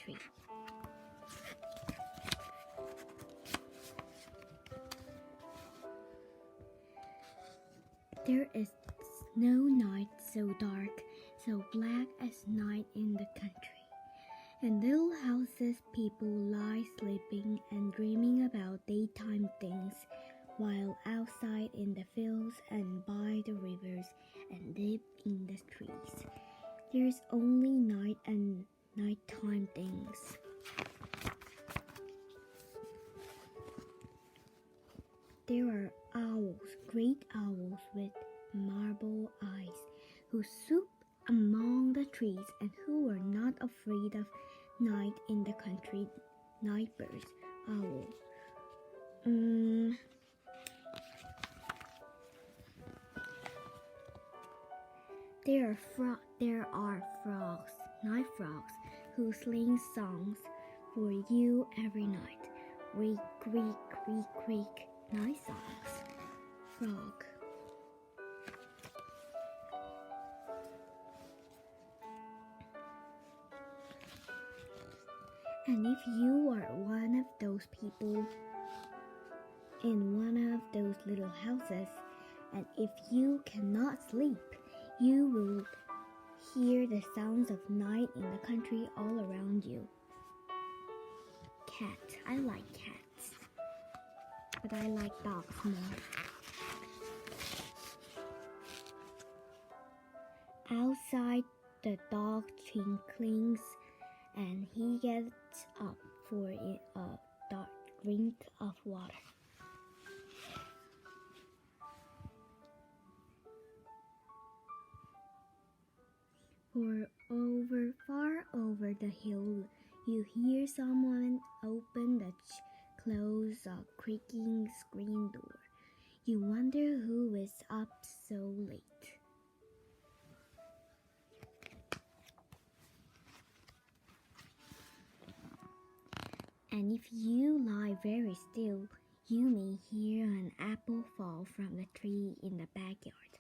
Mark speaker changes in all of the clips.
Speaker 1: tree. There is no night so dark, so black as night in the country. In little houses people lie sleeping and dreaming about daytime things, while outside in the fields and by the rivers and deep in the trees, there's only night and nighttime things. There are owls, great owls with marble eyes, who swoop among the trees and who are not afraid of night in the country. Night birds, owl. There are frogs, night frogs, who sing songs for you every night. Creak, creak, creak, creak, night songs. Frog. And if you are one of those people in one of those little houses, and if you cannot sleep, you will hear the sounds of night in the country all around you. Cat. I like cats, but I like dogs more. Outside, the dog clings and he gets up for a dark drink of water. Far over the hill, you hear someone open the close creaking screen door. You wonder who is up so late. And if you lie very still, you may hear an apple fall from the tree in the backyard.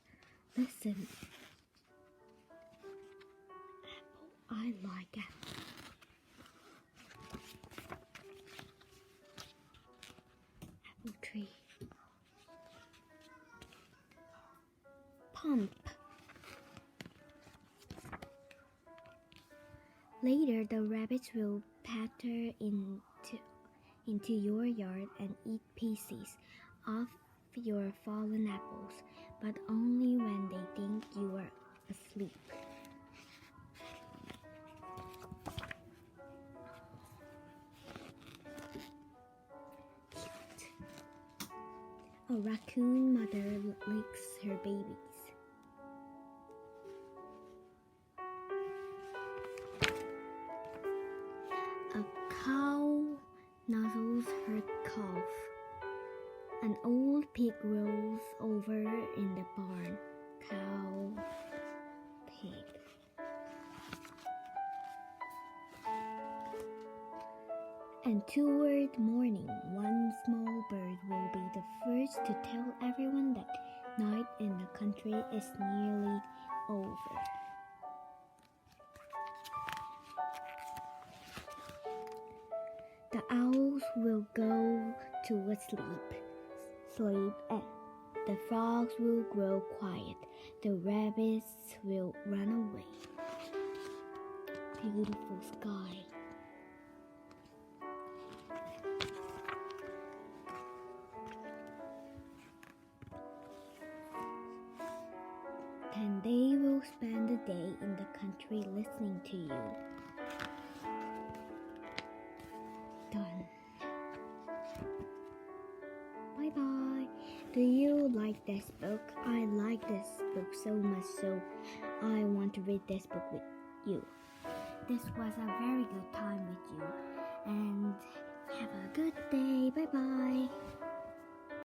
Speaker 1: Listen. I like apple. Apple tree. Pump. Later, the rabbits will patter into your yard and eat pieces of your fallen apples, but only when they think you are asleep. A raccoon mother licks her babies. A cow nuzzles her calf. An old pig rolls over in the barn. Cow, pig. And toward morning, one small bird will be the first to tell everyone that night in the country is nearly over. The owls will go to sleep, and the frogs will grow quiet. The rabbits will run away. Beautiful sky. And they will spend the day in the country listening to you. Done. Bye-bye. Do you like this book? I like this book so much, so I want to read this book with you. This was a very good time with you. And have a good day. Bye-bye.